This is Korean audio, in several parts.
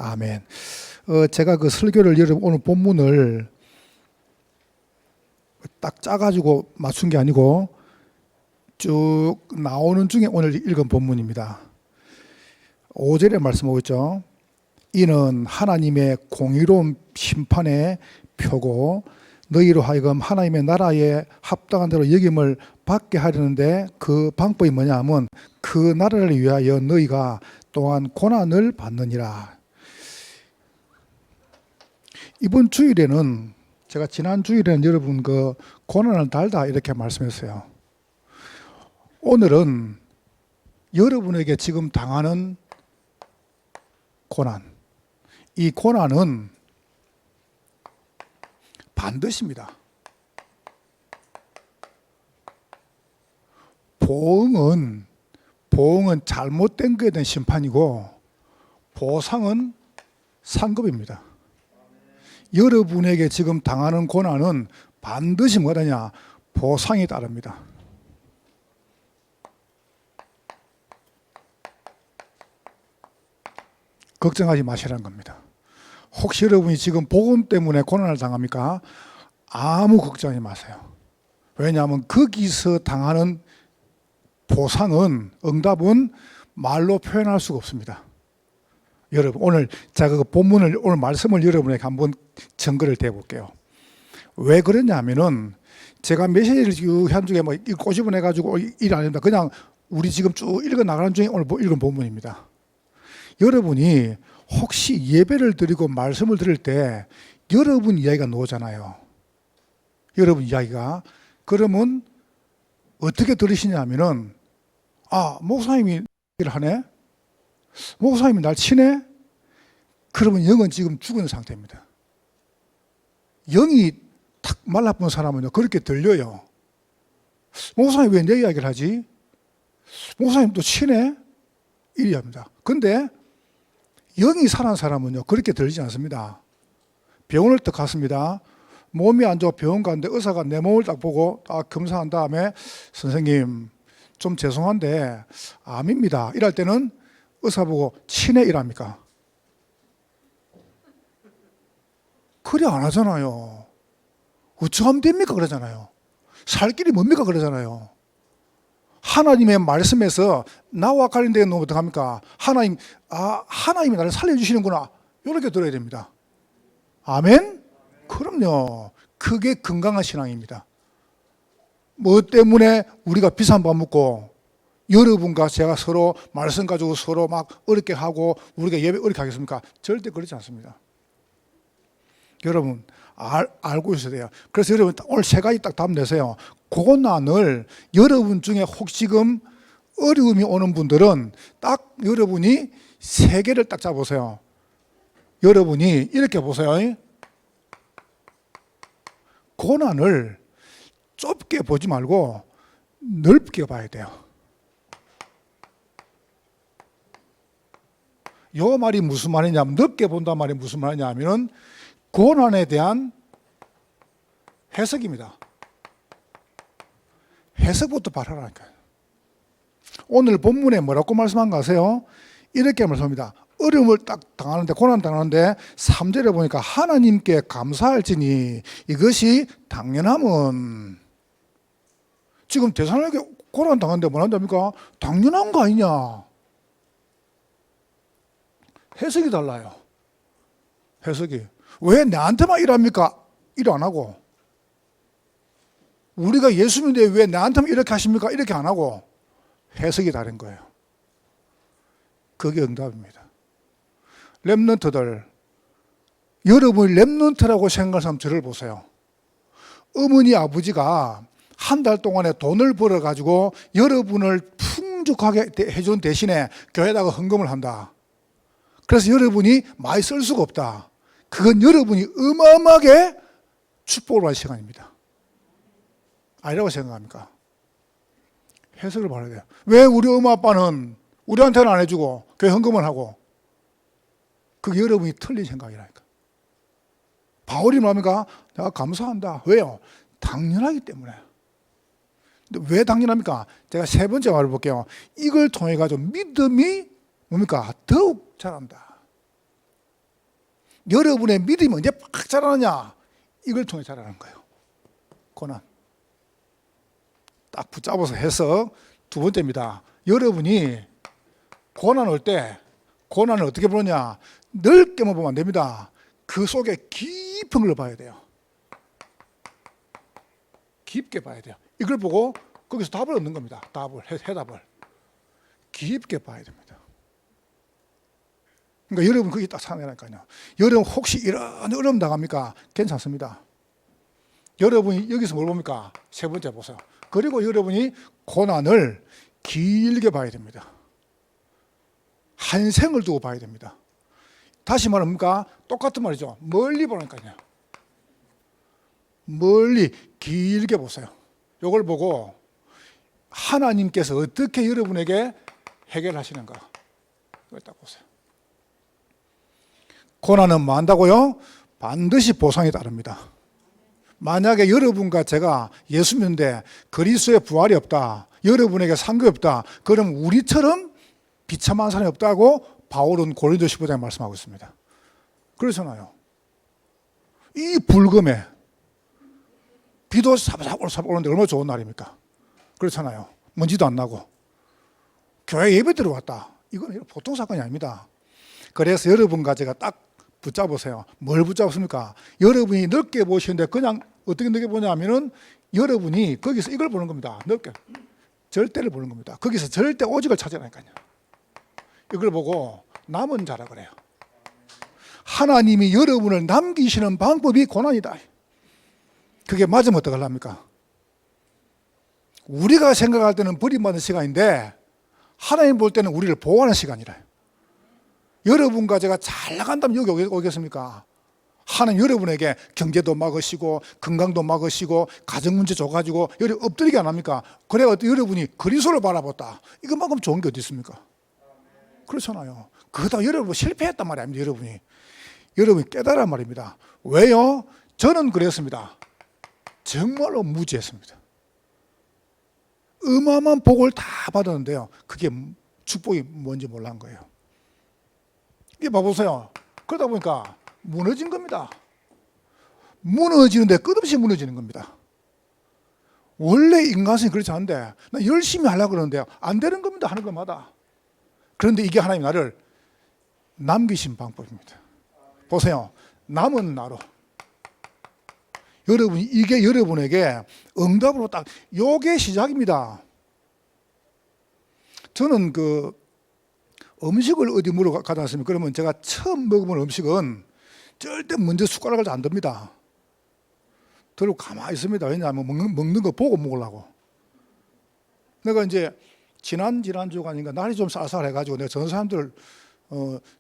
아멘. 제가 그 설교를 오늘 본문을 딱 짜가지고 맞춘 게 아니고 쭉 나오는 중에 오늘 읽은 본문입니다. 5절에 말씀하고 있죠. 이는 하나님의 공의로운 심판의 표고 너희로 하여금 하나님의 나라에 합당한 대로 여김을 받게 하려는데 그 방법이 뭐냐 하면 그 나라를 위하여 너희가 또한 고난을 받느니라. 이번 주일에는 제가 지난 주일에는 여러분 그 고난을 달다 이렇게 말씀했어요. 오늘은 여러분에게 지금 당하는 고난, 이 고난은 반드시입니다. 보응은 잘못된 것에 대한 심판이고 보상은 상급입니다. 여러분에게 지금 당하는 고난은 반드시 뭐냐? 보상이 따릅니다. 걱정하지 마시라는 겁니다. 혹시 여러분이 지금 복음 때문에 고난을 당합니까? 아무 걱정하지 마세요. 왜냐하면 거기서 당하는 보상은, 응답은 말로 표현할 수가 없습니다. 여러분, 오늘 제가 그 본문을, 오늘 말씀을 여러분에게 한번 증거를 대볼게요. 왜 그러냐면은 제가 메시지를 쭉 한 중에 뭐 꼬집어내가지고 일 안 합니다. 그냥 우리 지금 쭉 읽어 나가는 중에 오늘 읽은 본문입니다. 여러분이 혹시 예배를 드리고 말씀을 들을 때 여러분 이야기가 나오잖아요. 여러분 이야기가. 그러면 어떻게 들으시냐면은, 아, 목사님이 얘기를 하네? 목사님이 날 치네? 그러면 영은 지금 죽은 상태입니다. 영이 탁 말라붙은 사람은요, 그렇게 들려요. 목사님 왜 내 이야기를 하지? 목사님 또 치네? 이래야 합니다. 근데 영이 살아난 사람은요, 그렇게 들리지 않습니다. 병원을 딱 갔습니다. 몸이 안 좋아 병원 갔는데 의사가 내 몸을 딱 보고 딱 검사한 다음에 선생님, 좀 죄송한데 암입니다. 이럴 때는 의사 보고 치네 이랍니까? 그래 안 하잖아요. 어쩌면 됩니까? 그러잖아요. 살 길이 뭡니까? 그러잖아요. 하나님의 말씀에서 나와 관련된 놈 어떡합니까? 하나님이 나를 살려주시는구나. 이렇게 들어야 됩니다. 아멘? 그럼요. 그게 건강한 신앙입니다. 뭐 때문에 우리가 비싼 밥 먹고 여러분과 제가 서로 말씀 가지고 서로 막 어렵게 하고 우리가 예배 어렵게 하겠습니까? 절대 그렇지 않습니다. 여러분 알고 있어야 돼요. 그래서 여러분 오늘 세 가지 딱 답 내세요. 고난을 여러분 중에 혹시 지금 어려움이 오는 분들은 딱 여러분이 세 개를 딱 잡으세요. 여러분이 이렇게 보세요. 고난을 좁게 보지 말고 넓게 봐야 돼요. 이 말이 무슨 말이냐면, 넓게 본다는 말이 무슨 말이냐면 고난에 대한 해석입니다. 해석부터 바라라니까요. 오늘 본문에 뭐라고 말씀한가 아세요? 이렇게 말씀합니다. 어려움을 딱 당하는데, 고난 당하는데 3절에 보니까 하나님께 감사할지니 이것이 당연함은, 지금 대사님에게 고난 당하는데 뭐 한답니까? 당연한 거 아니냐? 해석이 달라요. 해석이. 왜 나한테만 이랍니까? 일 안 하고. 우리가 예수 믿는데 왜 나한테만 이렇게 하십니까? 이렇게 안 하고. 해석이 다른 거예요. 그게 응답입니다. 렘넌트들, 여러분이 렘넌트라고 생각하는 사람 저를 보세요. 어머니 아버지가 한 달 동안에 돈을 벌어가지고 여러분을 풍족하게 해준 대신에 교회에다가 헌금을 한다. 그래서 여러분이 많이 쓸 수가 없다. 그건 여러분이 어마어마하게 축복을 받을 시간입니다. 아니라고 생각합니까? 해석을 봐야 돼요. 왜 우리 엄마 아빠는 우리한테는 안 해주고 교회 헌금을 하고? 그게 여러분이 틀린 생각이라니까. 바울이 뭡니까? 내가 감사한다. 왜요? 당연하기 때문에. 근데 왜 당연합니까? 제가 세 번째 말을 볼게요. 이걸 통해 가지고 믿음이 뭡니까? 더욱 자란다. 여러분의 믿음이 언제 팍 자라느냐? 이걸 통해 자라는 거예요. 고난. 딱 붙잡아서 해서 두 번째입니다. 여러분이 고난 올 때 고난을 어떻게 보느냐? 넓게만 보면 안 됩니다. 그 속에 깊은 걸 봐야 돼요. 깊게 봐야 돼요. 이걸 보고 거기서 답을 얻는 겁니다. 해답을. 깊게 봐야 됩니다. 그러니까 여러분 거기 딱 상해라니까요. 여러분 혹시 이런 어려움 당합니까? 괜찮습니다. 여러분이 여기서 뭘 봅니까? 세 번째 보세요. 그리고 여러분이 고난을 길게 봐야 됩니다. 한 생을 두고 봐야 됩니다. 다시 말합니까? 똑같은 말이죠. 멀리 보라니까요. 멀리 길게 보세요. 이걸 보고 하나님께서 어떻게 여러분에게 해결하시는가 이걸 딱 보세요. 고난은 뭐 한다고요? 반드시 보상이 따릅니다. 만약에 여러분과 제가 예수 믿는데 그리스도의 부활이 없다, 여러분에게 상급이 없다, 그럼 우리처럼 비참한 사람이 없다고 바울은 고린도 15장에 말씀하고 있습니다. 그렇잖아요. 이 불금에 비도 사박사박 오는데 얼마나 좋은 날입니까? 그렇잖아요. 먼지도 안 나고 교회 예배 들어왔다. 이건 보통 사건이 아닙니다. 그래서 여러분과 제가 딱 붙잡으세요. 뭘 붙잡습니까? 여러분이 넓게 보시는데 그냥 어떻게 넓게 보냐면은 여러분이 거기서 이걸 보는 겁니다. 넓게 절대를 보는 겁니다. 거기서 절대 오직을 찾으라니까요. 이걸 보고 남은 자라 그래요. 하나님이 여러분을 남기시는 방법이 고난이다. 그게 맞으면 어떡하랍니까? 우리가 생각할 때는 버림받는 시간인데 하나님 볼 때는 우리를 보호하는 시간이래요. 여러분과 제가 잘 나간다면 여기 오겠습니까? 하나님 여러분에게 경제도 막으시고 건강도 막으시고 가정 문제 줘가지고 여기 엎드리게 안 합니까? 그래 여러분이 그리스도를 바라봤다. 이것만큼 좋은 게 어디 있습니까? 그렇잖아요. 그러다 여러분 실패했단 말이 아닙니다. 여러분이 깨달으란 말입니다. 왜요? 저는 그랬습니다. 정말로 무지했습니다. 어마어마한 복을 다 받았는데요. 그게 축복이 뭔지 몰란 거예요. 이게 봐보세요. 그러다 보니까 무너진 겁니다. 무너지는데 끝없이 무너지는 겁니다. 원래 인간성이 그렇지 않은데 나 열심히 하려고 그러는데 안 되는 겁니다. 하는 것마다. 그런데 이게 하나님 나를 남기신 방법입니다. 보세요. 남은 나로. 여러분 이게 여러분에게 응답으로 딱 요게 시작입니다. 저는 그 음식을 어디 먹으러 가다 왔으면 그러면 제가 처음 먹어본 음식은 절대 먼저 숟가락을 안 듭니다. 들고 가만히 있습니다. 왜냐하면 먹는 거 보고 먹으려고. 내가 이제 지난주가 아닌가 날이 좀 쌀쌀해가지고 내가 전 사람들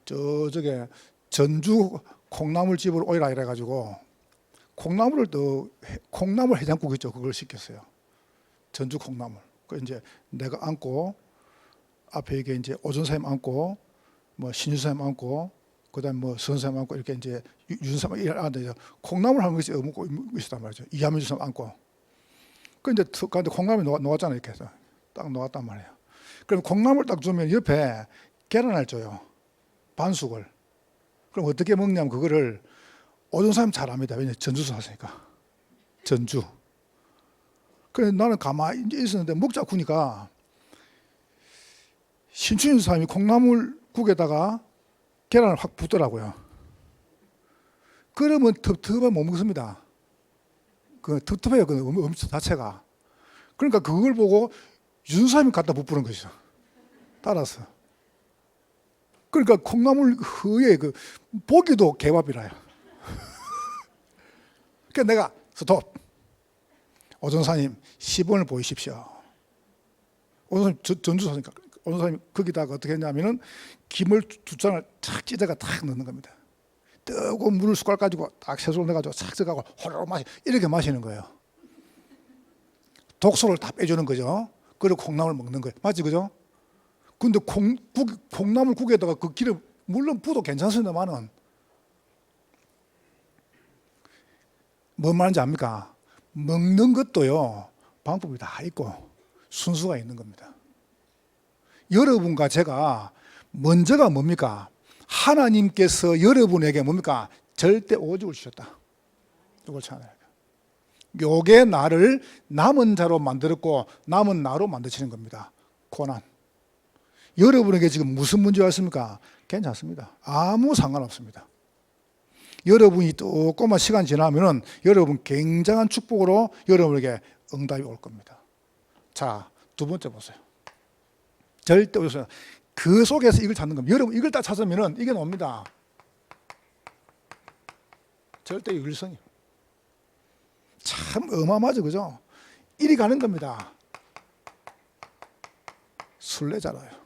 저쪽에 전주 콩나물 집을 오이라 이래가지고 콩나물 해장국 있죠. 그걸 시켰어요. 전주 콩나물. 그 이제 내가 앉고 앞에 이게 이제 오전사님 앉고 뭐 신유사님 앉고 그다음 뭐 선사님 앉고 이렇게 이제 윤사님 앉아서 콩나물 한 것이 먹고 있었단 말이죠. 이하민 주사님 앉고. 그 이제 근데 콩나물이 녹았잖아요. 이렇게 해서 딱 녹았단 말이에요. 그럼 콩나물 딱 주면 옆에 계란을 줘요. 반숙을. 그럼 어떻게 먹냐면 그거를 오전사님 잘 압니다. 왜냐면 전주에서 왔으니까. 전주. 그래서 나는 가만히 있었는데 먹자 구니까 신춘 사람이 콩나물 국에다가 계란을 확 붓더라고요. 그러면 텁텁하면 못 먹습니다. 그 텁텁해요. 그 음식 자체가. 그러니까 그걸 보고 윤사님이 갖다 부푸는 것이죠. 따라서. 그러니까 콩나물 흐에 그 보기도 개밥이라요. 그러니까 내가 스톱. 오전사님 10원을 보이십시오. 오전사님 전주사니까 오전사님 거기다가 어떻게 했냐면은 김을 두 장을 탁 찢어가 탁 넣는 겁니다. 뜨거운 물을 숟갈 가지고 딱 세수를 내가지고 싹 들어가고 호로록 이렇게 마시는 거예요. 독소를 다 빼주는 거죠. 그리고 콩나물 먹는 거예요. 맞지 그죠? 근데 콩나물 국에다가 그 기름 물론 부도 괜찮습니다만은 뭔 말인지 압니까? 먹는 것도요 방법이 다 있고 순수가 있는 겁니다. 여러분과 제가 먼저가 뭡니까? 하나님께서 여러분에게 뭡니까? 절대 오직을 주셨다. 이걸 찾아야 돼요. 요게 나를 남은 자로 만들었고 남은 나로 만드시는 겁니다. 고난. 여러분에게 지금 무슨 문제가 있습니까? 괜찮습니다. 아무 상관없습니다. 여러분이 조금만 시간 지나면은 여러분 굉장한 축복으로 여러분에게 응답이 올 겁니다. 자, 두 번째 보세요. 절대 오세요. 그 속에서 이걸 찾는 겁니다. 여러분 이걸 딱 찾으면은 이게 옵니다. 절대 유일성이요. 참 어마어마하죠, 그죠? 이리 가는 겁니다. 순례자로요.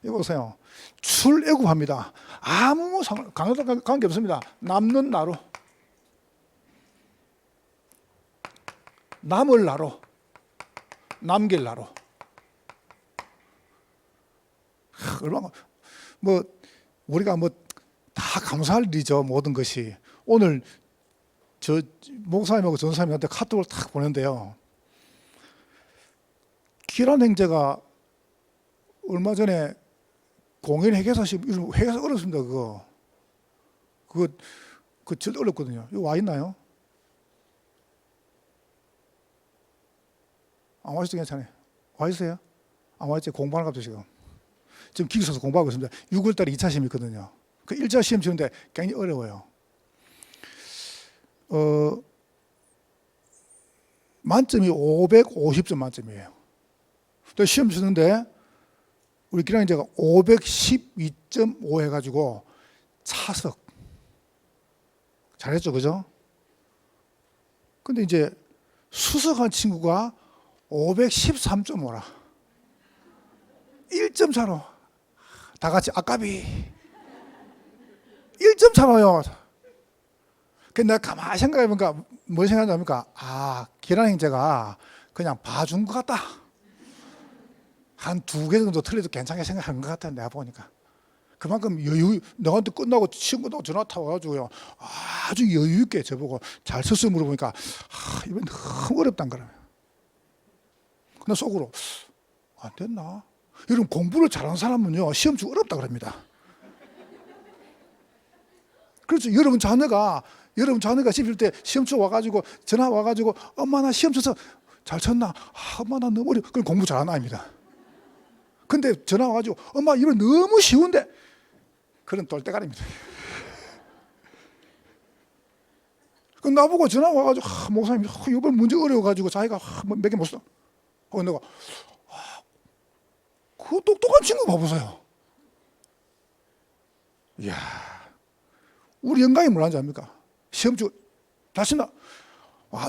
이거 보세요. 출애굽합니다. 아무 강요도 관계 없습니다. 남는 나로, 남을 나로, 남길 나로. 얼마나 뭐 우리가 뭐 다 감사할 일이죠. 모든 것이. 오늘 저 목사님하고 전사님한테 카톡을 딱 보냈는데요. 기란 형제가 얼마 전에 공연 회계사시 회계사 어렵습니다. 그거 절대 어렵거든요. 이거 와 있나요? 안 와 있어도 괜찮아요. 와 있어요? 안 와 있지? 공부하는 것도 지금 기기 써서 공부하고 있습니다. 6월 달에 2차 시험이 있거든요. 그 1차 시험 치는데 굉장히 어려워요. 만점이 550점 만점이에요. 또 시험 치는데 우리 기량제가 512.5 해가지고 차석. 잘했죠, 그죠? 근데 이제 수석한 친구가 513.5라. 1점 차로. 다 같이 아까비. 1점 차로요. 근데 내가 가만히 생각해보니까 뭘 생각하냐니까, 기란 형제가 그냥 봐준 것 같다. 한 2개 정도 틀려도 괜찮게 생각한 것 같아, 내가 보니까. 그만큼 여유, 너한테 끝나고 친구도 전화 타와가지고요. 아주 여유있게 저보고 잘 썼어 물어보니까, 이번 너무 어렵단 거라며. 근데 속으로, 안 됐나? 여러분, 공부를 잘하는 사람은요, 시험 치고 어렵다 그럽니다. 그렇죠. 여러분 자녀가 씹을 때 시험 쳐 와가지고, 전화 와가지고, 엄마 나 시험 쳐서 잘 쳤나? 엄마 나 너무 어려워. 그럼 공부 잘하는 아입니다. 근데 전화 와가지고 엄마 이거 너무 쉬운데 그런 똘대가리입니다. 그 나보고 전화 와가지고 목사님 이번 문제 어려워가지고 자기가 몇 개 못 써. 내가 그 똑똑한 친구 봐보세요. 이야, 우리 영감이 뭐라는지 압니까? 시험 치고 다시 나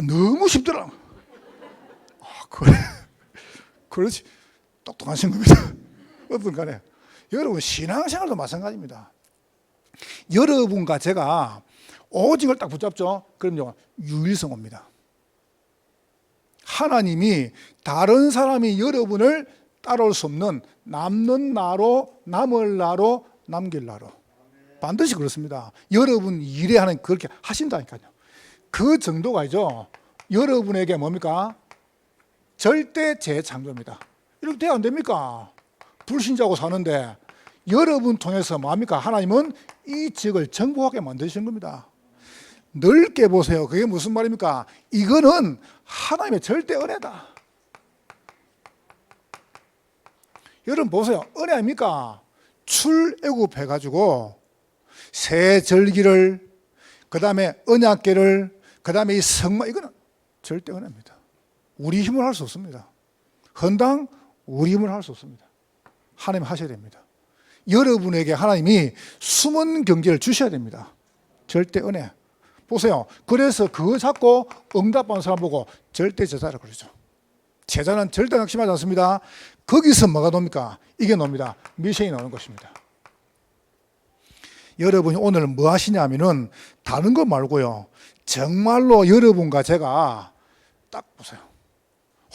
너무 쉽더라. 그래. 그렇지. 똑똑한 친구입니다. 어떤 간에. 여러분, 신앙생활도 마찬가지입니다. 여러분과 제가 오직을 딱 붙잡죠? 그럼요, 유일성 옵니다. 하나님이 다른 사람이 여러분을 따라올 수 없는 남는 나로, 남을 나로, 남길 나로. 반드시 그렇습니다. 여러분 일에 하는 그렇게 하신다니까요. 그 정도가죠. 여러분에게 뭡니까? 절대 재창조입니다. 이렇게 돼야 안 됩니까? 불신자고 사는데 여러분 통해서 뭡니까? 하나님은 이 지역을 정복하게 만드시는 겁니다. 넓게 보세요. 그게 무슨 말입니까? 이거는 하나님의 절대 은혜다. 여러분 보세요. 은혜 아닙니까? 출애굽 해가지고 새 절기를, 그 다음에 언약궤를, 그 다음에 이 성막, 이거는 절대 은혜입니다. 우리 힘을 할 수 없습니다. 헌당 우리 힘을 할 수 없습니다. 하나님 하셔야 됩니다. 여러분에게 하나님이 숨은 경제를 주셔야 됩니다. 절대 은혜. 보세요. 그래서 그거 잡고 응답하는 사람 보고 절대 제자라 그러죠. 제자는 절대 낙심하지 않습니다. 거기서 뭐가 놉니까? 이게 놉니다. 미션이 나오는 것입니다. 여러분이 오늘 뭐 하시냐면은 다른 거 말고요. 정말로 여러분과 제가 딱 보세요.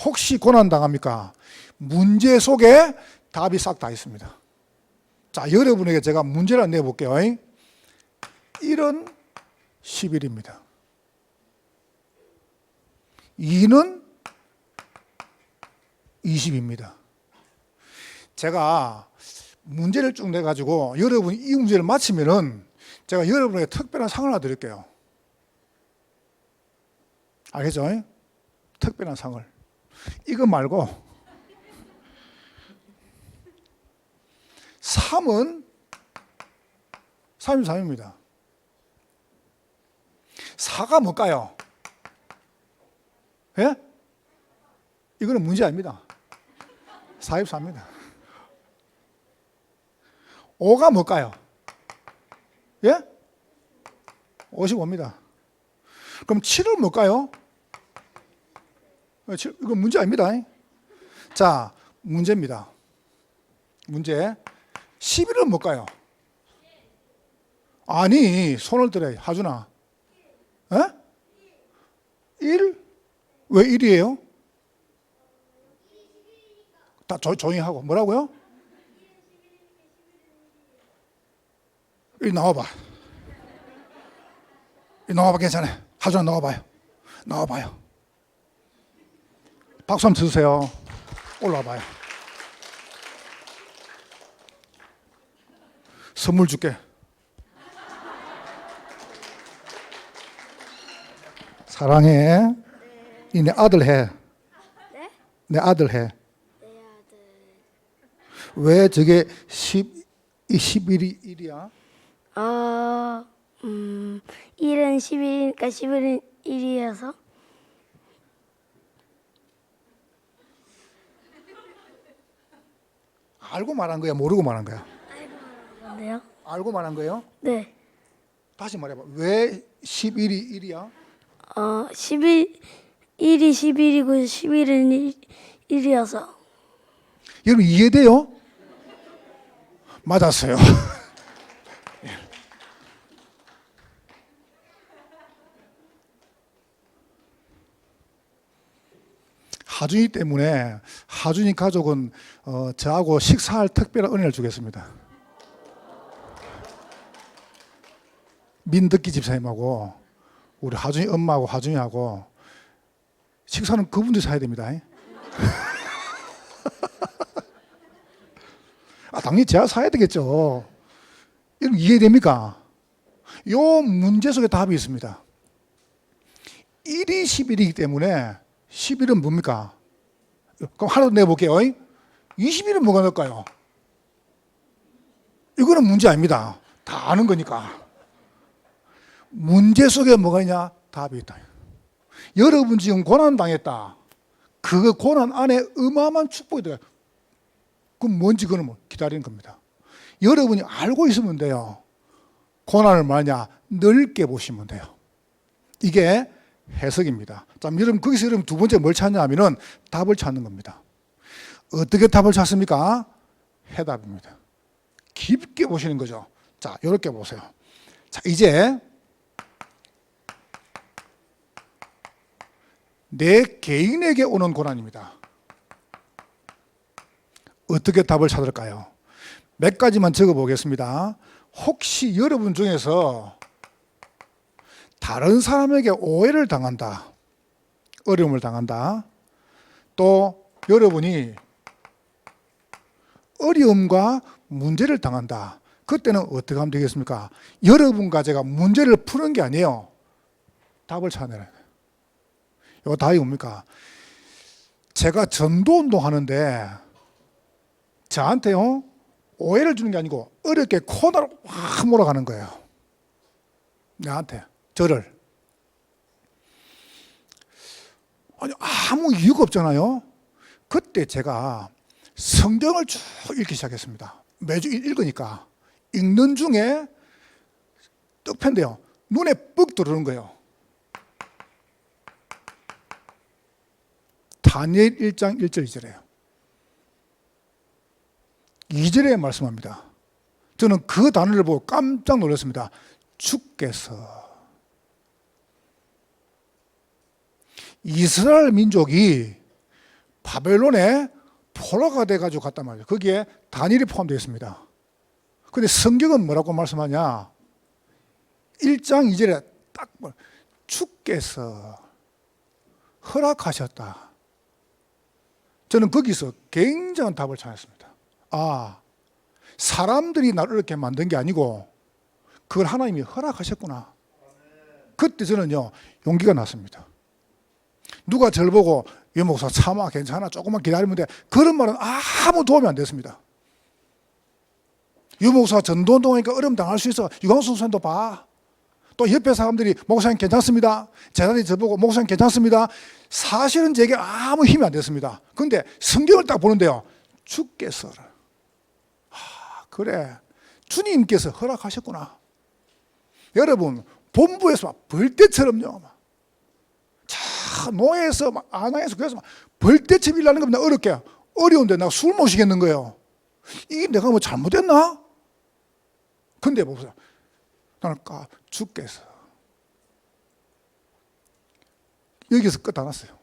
혹시 고난 당합니까? 문제 속에 답이 싹 다 있습니다. 자, 여러분에게 제가 문제를 내볼게요. 1은 11입니다. 2는 20입니다. 제가 문제를 쭉 내가지고 여러분이 이 문제를 맞히면은 제가 여러분에게 특별한 상을 하나 드릴게요. 알겠죠? 특별한 상을. 이거 말고 3은 33입니다. 4가 뭘까요? 예? 이거는 문제 아닙니다. 44입니다. 5가 뭘까요? 예? 55입니다. 그럼 7은 뭘까요? 이거 문제 아닙니다. 자, 문제입니다. 문제. 11은 뭘까요? 아니, 손을 들어야 하준아. 예? 1? 왜 1이에요? 다 조용히 하고. 뭐라고요? 이 나와봐. 이 나와봐. 괜찮아요. 하준아 나와봐요. 나와봐요. 박수 한번 쳐주세요. 올라와봐요. 선물 줄게. 사랑해. 이 내 아들 해. 네? 내 아들 해. 내 아들. 왜 저게 11이 1이야? 1은 11이니까 11은 1이어서 알고 말한 거야? 모르고 말한 거야? 뭔데요? 알고 말한 거예요? 네. 다시 말해봐. 왜 11이 1이야? 1이 11이고 11은 1이어서 여러분 이해돼요? 맞았어요. 하준이 때문에 하준이 가족은 저하고 식사할 특별한 은혜를 주겠습니다. 민덕기 집사님하고 우리 하준이 엄마하고 하준이하고 식사는 그분들이 사야 됩니다. 당연히 제가 사야 되겠죠. 여러분 이해됩니까? 이 문제 속에 답이 있습니다. 1이 11이기 때문에 11은 뭡니까? 그럼 하나 더 내볼게요. 21은 뭐가 될까요? 이거는 문제 아닙니다. 다 아는 거니까. 문제 속에 뭐가 있냐? 답이 있다. 여러분 지금 고난 당했다. 그 고난 안에 어마어마한 축복이 들어요. 그럼 뭔지 그는 뭐 기다리는 겁니다. 여러분이 알고 있으면 돼요. 고난을 뭐냐? 넓게 보시면 돼요. 이게 해석입니다. 자, 여러분 거기서 여러분 두 번째 뭘 찾냐 하면은 답을 찾는 겁니다. 어떻게 답을 찾습니까? 해답입니다. 깊게 보시는 거죠. 자, 이렇게 보세요. 자, 이제 내 개인에게 오는 고난입니다. 어떻게 답을 찾을까요? 몇 가지만 적어 보겠습니다. 혹시 여러분 중에서 다른 사람에게 오해를 당한다, 어려움을 당한다, 또 여러분이 어려움과 문제를 당한다. 그때는 어떻게 하면 되겠습니까? 여러분과 제가 문제를 푸는 게 아니에요. 답을 찾아내라. 이거 답이 뭡니까? 제가 전도운동 하는데 저한테요 오해를 주는 게 아니고 어렵게 코너로 확 몰아가는 거예요. 나한테, 저를. 아니, 아무 이유가 없잖아요. 그때 제가 성경을 쭉 읽기 시작했습니다. 매주 읽으니까 읽는 중에 떡편데요 눈에 뻑 들어오는 거예요. 다니엘 1장 1절 2절이에요. 2절에 말씀합니다. 저는 그 단어를 보고 깜짝 놀랐습니다. 주께서 이스라엘 민족이 바벨론에 포로가 돼가지고 갔단 말이에요. 거기에 다니엘이 포함되어 있습니다. 근데 성경은 뭐라고 말씀하냐? 1장 2절에 딱 주께서 허락하셨다. 저는 거기서 굉장한 답을 찾았습니다. 아, 사람들이 나를 이렇게 만든 게 아니고 그걸 하나님이 허락하셨구나. 그때 저는요 용기가 났습니다. 누가 저를 보고 유 목사 참아 괜찮아 조금만 기다리면 돼 그런 말은 아무 도움이 안 됐습니다. 유 목사 전도운동하니까 어려움 당할 수 있어. 유광수 선생도 봐. 또 옆에 사람들이 목사님 괜찮습니다. 재단이 저보고 목사님 괜찮습니다. 사실은 제게 아무 힘이 안 됐습니다. 그런데 성경을 딱 보는데요. 주께서 그래 주님께서 허락하셨구나. 여러분 본부에서 벌떼처럼요. 자 노예에서 안양에서 그래서 벌떼처럼 일하는 겁니다. 어렵게 어려운데 나 술 못 쉬겠는 거예요. 이게 내가 뭐 잘못했나? 근데 보세요. 나는 주께서 여기서 끝 안 났어요.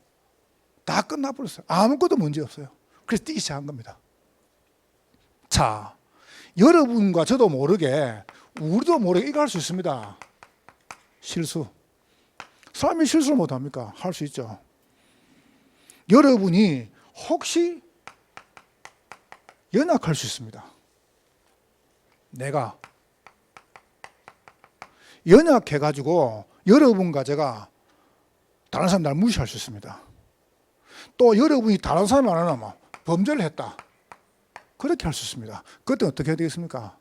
다 끝나버렸어요. 아무것도 문제 없어요. 그래서 뛰기 시작한 겁니다. 자, 여러분과 저도 모르게 우리도 모르게 이거 할 수 있습니다. 실수. 사람이 실수를 못합니까? 할 수 있죠. 여러분이 혹시 연약할 수 있습니다. 내가 연약해가지고 여러분과 제가 다른 사람 날 무시할 수 있습니다. 또 여러분이 다른 사람 안 하면 범죄를 했다. 그렇게 할 수 있습니다. 그때 어떻게 해야 되겠습니까?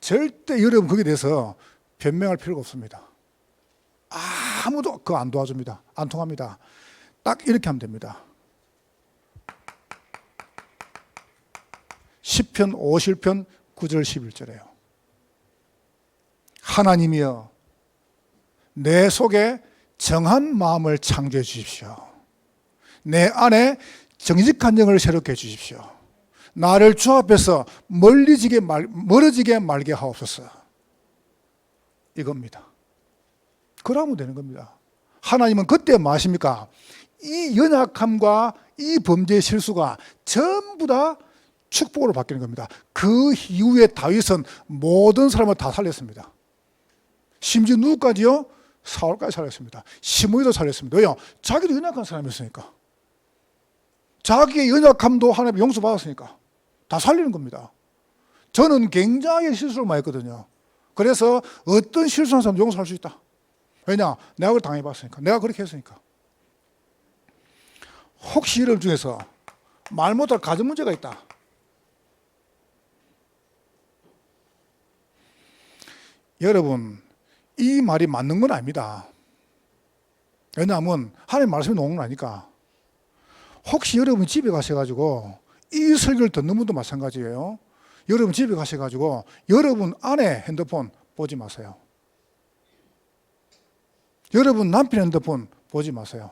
절대 여러분 거기에 대해서 변명할 필요가 없습니다. 아무도 그거 안 도와줍니다. 안 통합니다. 딱 이렇게 하면 됩니다. 시편 51편 9절 11절에요. 하나님이여 내 속에 정한 마음을 창조해 주십시오. 내 안에 정직한 영을 새롭게 해 주십시오. 나를 주 앞에서 멀어지게 말게 하옵소서. 이겁니다. 그러면 되는 겁니다. 하나님은 그때 뭐 하십니까? 이 연약함과 이 범죄의 실수가 전부 다 축복으로 바뀌는 겁니다. 그 이후에 다윗은 모든 사람을 다 살렸습니다. 심지어 누구까지요? 사울까지 살렸습니다. 시므이도 살렸습니다. 왜요? 자기도 연약한 사람이었으니까. 자기의 연약함도 하나님 용서받았으니까 다 살리는 겁니다. 저는 굉장히 실수를 많이 했거든요. 그래서 어떤 실수한 사람도 용서할 수 있다. 왜냐? 내가 그걸 당해봤으니까. 내가 그렇게 했으니까. 혹시 여러분 중에서 말 못할 가정 문제가 있다. 여러분 이 말이 맞는 건 아닙니다. 왜냐하면 하나님 말씀이 놓은 건 아니까. 혹시 여러분 집에 가셔가지고 이 설교를 듣는 분도 마찬가지예요. 여러분 집에 가셔가지고 여러분 아내 핸드폰 보지 마세요. 여러분 남편 핸드폰 보지 마세요.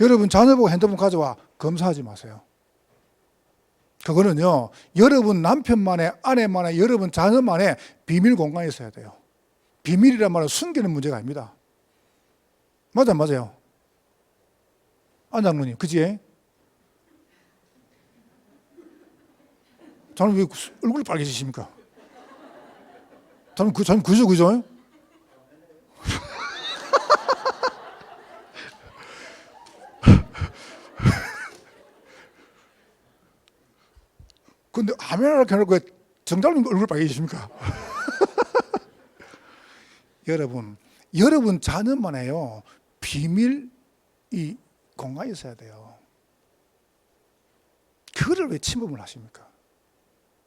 여러분 자녀 보고 핸드폰 가져와 검사하지 마세요. 그거는요 여러분 남편만의 아내만의 여러분 자녀만의 비밀 공간에 있어야 돼요. 비밀이란 말은 숨기는 문제가 아닙니다. 맞아요. 안 장로님 그지? 저는 왜 얼굴이 빨개지십니까? 저는 그죠? 근데 아멘을 해놓고 정장님 얼굴 빨개지십니까? 여러분 자녀만 해요. 비밀 이 공간에 있어야 돼요. 그거를 왜 침범을 하십니까?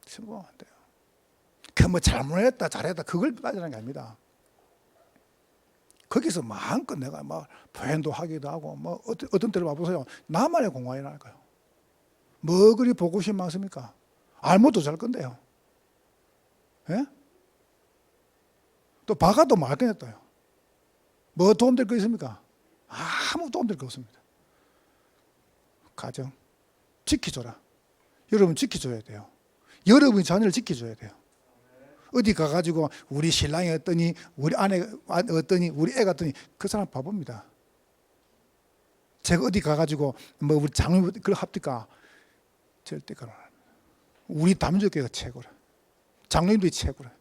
침범하면 안 돼요. 그 뭐 잘못했다 잘했다 그걸 따지는 게 아닙니다. 거기서 마음껏 내가 막 표현도 하기도 하고 뭐 어떤 때로 와보세요. 나만의 공간이랄까요. 뭐 그리 보고 싶으면 많습니까? 알못도 잘 건데요. 예? 또 박아도 말 거였어요. 뭐 도움될 거 있습니까? 아무 도움될 거 없습니다. 가정 지켜줘라. 여러분 지켜줘야 돼요. 여러분이 자녀를 지켜줘야 돼요. 어디 가가지고 우리 신랑이 어떠니 우리 아내가 어떠니 우리 애가 어떠니 그 사람 바보입니다. 제가 어디 가가지고 뭐 우리 장로님 그걸 합니까? 절대 그런 안 합니다. 우리 다민족교회가 최고라. 장로님들이 최고라.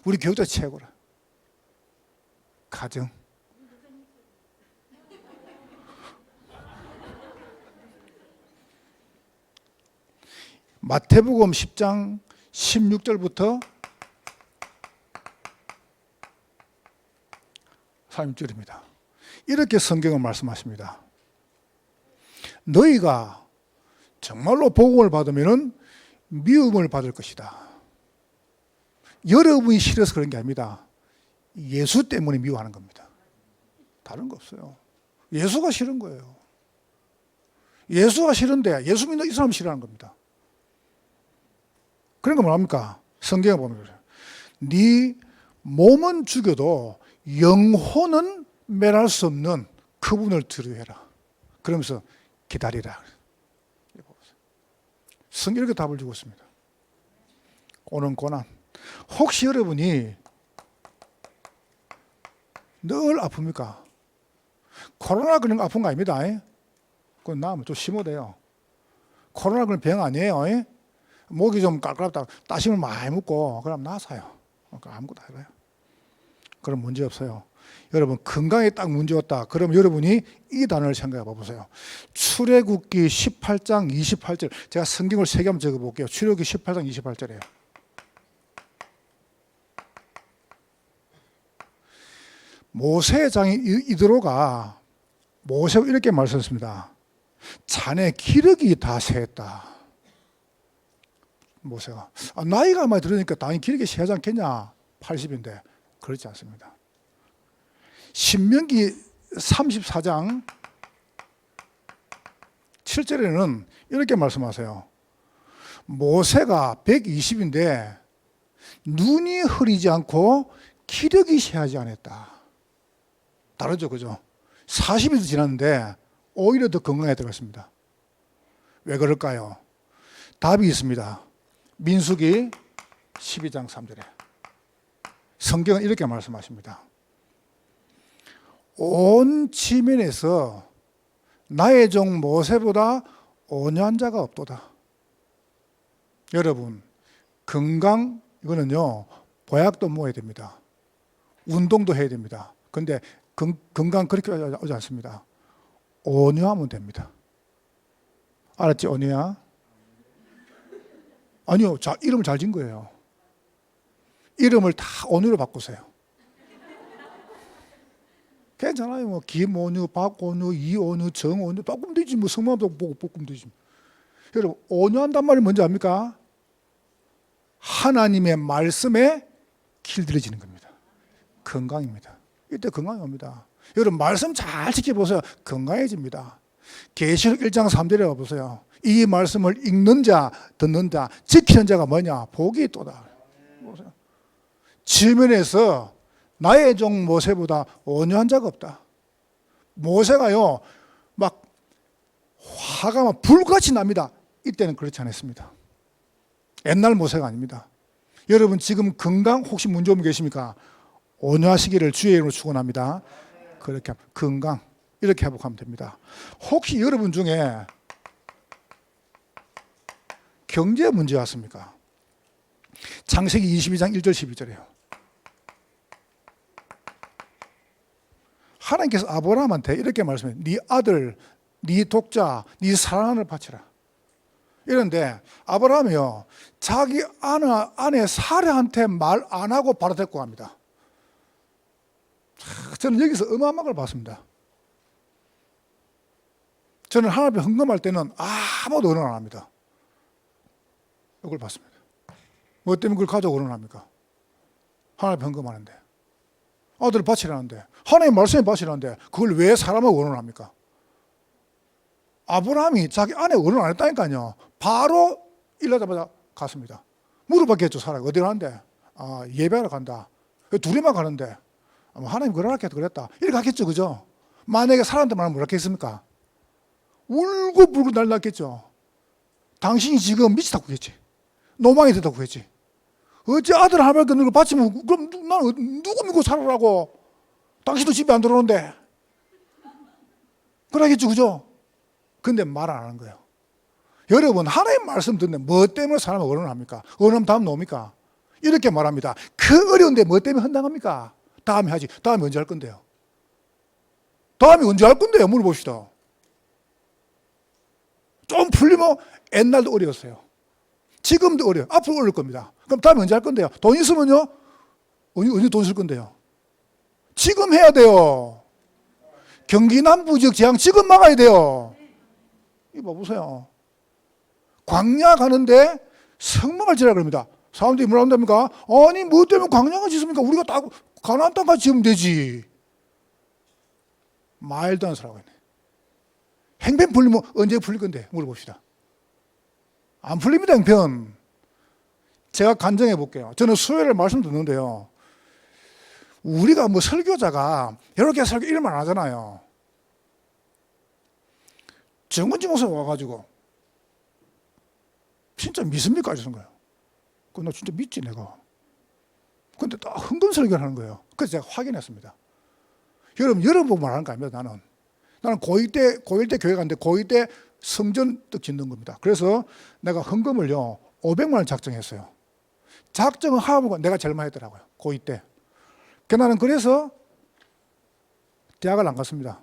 우리 교육자 최고라. 가정 마태복음 10장 16절부터 36절입니다. 이렇게 성경은 말씀하십니다. 너희가 정말로 복음을 받으면 미움을 받을 것이다. 여러분이 싫어서 그런 게 아닙니다. 예수 때문에 미워하는 겁니다. 다른 거 없어요. 예수가 싫은 거예요. 예수가 싫은데 예수 믿는 이 사람 싫어하는 겁니다. 그러니까 뭐합니까? 성경에 보면 네 몸은 죽여도 영혼은 멸할 수 없는 그분을 두려워해라. 그러면서 기다리라. 성경이 이렇게 답을 주고 있습니다. 오는 고난. 혹시 여러분이 늘 아픕니까? 코로나 걸린 거 아픈 거 아닙니다. 그건 나으면 좀 심어대요. 코로나 걸린 병 아니에요. 목이 좀 깔깔하다 따심을 많이 묻고 그럼 나사요. 아무것도 해봐요. 그럼 문제 없어요. 여러분 건강에 딱 문제 없다. 그럼 여러분이 이 단어를 생각해 보세요. 출애굽기 18장 28절. 제가 성경을 3개 한번 적어볼게요. 출애굽기 18장 28절이에요. 모세의 장이 이드로가 모세가 이렇게 말씀했습니다. 자네 기력이 다 쇠했다. 모세가 나이가 많이 들으니까 당연히 기력이 쇠하지 않겠냐. 80인데 그렇지 않습니다. 신명기 34장 7절에는 이렇게 말씀하세요. 모세가 120인데 눈이 흐리지 않고 기력이 쇠하지 않았다. 다르죠, 그죠? 40일도 지났는데 오히려 더 건강에 들어갔습니다. 왜 그럴까요? 답이 있습니다. 민수기 12장 3절에 성경은 이렇게 말씀하십니다. 온 지면에서 나의 종 모세보다 온유한 자가 없도다. 여러분 건강 이거는요 보약도 먹어야 됩니다. 운동도 해야 됩니다. 그런데 건강 그렇게 하지 않습니다. 온유하면 됩니다. 알았지? 온유야? 아니요. 자, 이름을 잘 지은 거예요. 이름을 다 온유로 바꾸세요. 괜찮아요. 뭐 김온유, 박온유, 이온유, 정온유 바꾸면 되지. 뭐 성함도 보고 바꾸면 되지. 여러분 온유한단 말이 뭔지 압니까? 하나님의 말씀에 길들여지는 겁니다. 건강입니다. 이때 건강이 옵니다. 여러분 말씀 잘 지켜보세요. 건강해집니다. 계시록 1장 3절에 와보세요. 이 말씀을 읽는 자, 듣는 자, 지키는 자가 뭐냐? 복이 있도다. 보세요. 지면에서 나의 종 모세보다 온유한 자가 없다. 모세가요 막 화가 막 불같이 납니다. 이때는 그렇지 않았습니다. 옛날 모세가 아닙니다. 여러분 지금 건강 혹시 문제 없는 계십니까? 온유하시기를 주의 이름으로 축원합니다. 그렇게 건강 이렇게 회복하면 됩니다. 혹시 여러분 중에 경제 문제 왔습니까? 창세기 22장 1절 12절이에요. 하나님께서 아브라함한테 이렇게 말씀해요. 네 아들, 네 독자, 네 사랑을 바치라. 이런데 아브라함이요 자기 아내 사라한테 말 안 하고 바로 데리고 갑니다. 저는 여기서 어마어마한 걸 봤습니다. 저는 하나님 앞에 헌금할 때는 아무도 의논 안 합니다. 이걸 봤습니다. 뭐 때문에 그걸 가져오고 의논합니까? 하나님 앞에 헌금하는데 아들 바치라는데 하나님 말씀에 바치라는데 그걸 왜 사람하고 의논합니까? 아브라함이 자기 아내 의논 안 했다니까요. 바로 일하자마자 갔습니다. 물어봤겠죠. 사람이 어디 가는데? 예배하러 간다. 둘이만 가는데 하나님 그러라 해도 그랬다. 이렇게 하겠죠. 그죠? 만약에 사람한테 말하면 뭐라 했습니까? 울고불고 난리 났겠죠. 당신이 지금 미치다고 했지. 노망이 됐다고 했지. 어째 아들 하나님 그 걸 바치면 그럼 나는 누구 믿고 살아라고. 당신도 집에 안 들어오는데. 그러겠죠. 그죠? 근데 말 안 하는 거예요. 여러분 하나님 말씀 듣는데 뭐 때문에 사람을 의논합니까? 의논하면 다음 놉니까? 이렇게 말합니다. 그 어려운데 뭐 때문에 헌당합니까? 다음에 하지. 다음에 언제 할 건데요? 다음에 언제 할 건데요? 물어봅시다. 좀 풀리면 옛날도 어려웠어요. 지금도 어려요. 앞으로 어려울 겁니다. 그럼 다음에 언제 할 건데요? 돈 있으면요? 언제 돈 쓸 건데요? 지금 해야 돼요. 경기 남부 지역 재앙 지금 막아야 돼요. 이거 봐보세요. 광야 가는데 성막을 지으라 그럽니다. 사람들이 뭐라 한답니까? 아니 뭐 때문에 광야가 짓습니까? 우리가 다 가나안 땅까지 지으면 되지. 말도 안 소리하고 있네. 행편 풀리면 언제 풀릴 건데 물어봅시다. 안 풀립니다. 행편. 제가 간증해 볼게요. 저는 수요일에 말씀 듣는데요, 우리가 뭐 설교자가 이렇게 설교 이런 말 안 하잖아요. 정은지 목사 와가지고 진짜 믿습니까? 이러는 거예요. 그럼 나 진짜 믿지 내가. 근데 딱 흥분 설교를 하는 거예요. 그래서 제가 확인했습니다. 여러분 말하는 거 아닙니다. 나는 고1 때 교회 갔는데 고2 때 성전 떡 짓는 겁니다. 그래서 내가 헌금을요 500만 원 작정했어요. 작정을 하고 내가 제일 많이 했더라고요. 고2 때. 나는 그래서 대학을 안 갔습니다.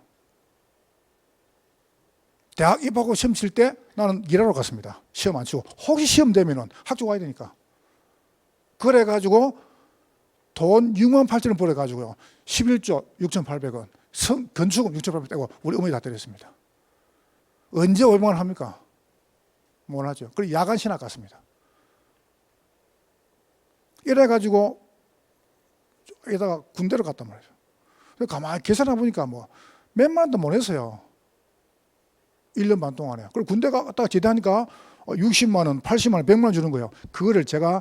대학 입학하고 시험 칠 때 나는 일하러 갔습니다. 시험 안 치고. 혹시 시험 되면은 학교 와야 되니까. 그래가지고 돈 6만 8천 원 벌어가지고요 11조 6,800원 건축금 6,800원 떼고 우리 어머니 다 드렸습니다. 언제 500만 원 합니까? 못 하죠. 그리고 야간 신학 갔습니다. 이래가지고 여기다가 군대를 갔단 말이죠. 가만히 계산해 보니까 뭐 몇만 원도 못 했어요. 1년 반 동안에. 그리고 군대 갔다가 제대하니까 60만 원, 80만 원, 100만 원 주는 거예요. 그거를 제가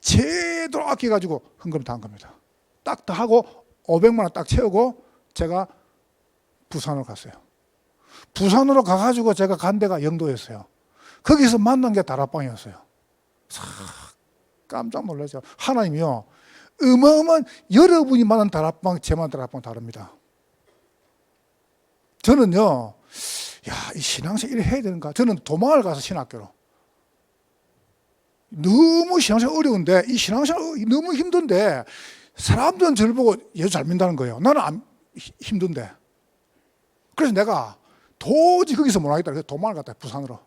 제대로 아껴가지고 헌금 다 한 겁니다. 딱 다 하고 500만 원 딱 채우고 제가 부산으로 갔어요. 부산으로 가가지고 제가 간 데가 영도였어요. 거기서 만난 게 다락방이었어요. 깜짝 놀라죠. 하나님이요 어마어마한 여러분이 만난 다락방, 제 만난 다락방 다릅니다. 저는요, 이 신앙생활 이래 해야 되는가? 저는 도망을 가서 신학교로. 너무 신앙생활 어려운데, 이 신앙생활 너무 힘든데, 사람들은 저를 보고 예수 잘 믿는다는 거예요. 나는 힘든데. 그래서 내가 도저히 거기서 못 하겠다. 그래서 도망을 갔다, 부산으로.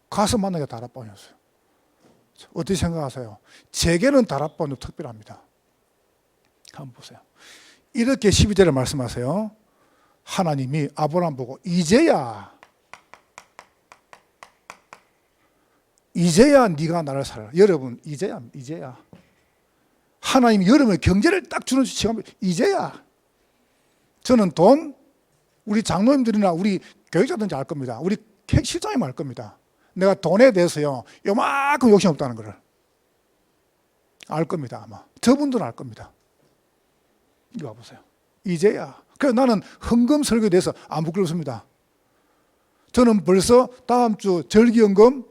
가서 만나게 다락방이었어요. 어떻게 생각하세요? 제게는 다락방도 특별합니다. 한번 보세요. 이렇게 12절에 말씀하세요. 하나님이 아브라함 보고 이제야 네가 나를 살아라. 여러분 이제야 하나님이 여러분의 경제를 딱 주는 시간, 이제야. 저는 돈, 우리 장로님들이나 우리 교육자든지 알 겁니다. 우리 실장님 알 겁니다. 내가 돈에 대해서요 요만큼 욕심 없다는 것을 알 겁니다. 아마 저분들은 알 겁니다. 이리 와보세요. 이제야. 그래서 나는 헌금 설교에 대해서 안 부끄럽습니다. 저는 벌써 다음 주 절기헌금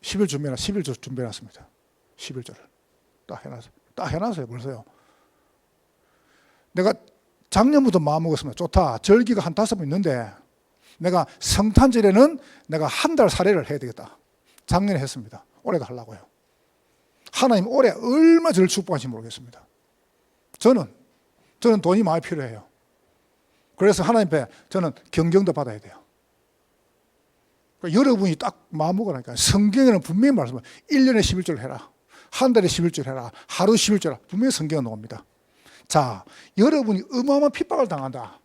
11조 준비해놨습니다. 11조를 딱 해놨어요. 벌써요. 내가 작년부터 마음먹었습니다. 좋다. 절기가 한 5번 있는데 내가 성탄절에는 내가 한 달 살해를 해야 되겠다. 작년에 했습니다. 올해도 하려고요. 하나님 올해 얼마나 저를 축복하신지 모르겠습니다. 저는 돈이 많이 필요해요. 그래서 하나님 앞에 저는 경경도 받아야 돼요. 그러니까 여러분이 딱 마음먹으라니까. 성경에는 분명히 말씀해요. 1년에 11조를 해라. 한 달에 11조를 해라. 하루 11조를. 분명히 성경에 나옵니다. 자, 여러분이 어마어마한 핍박을 당한다.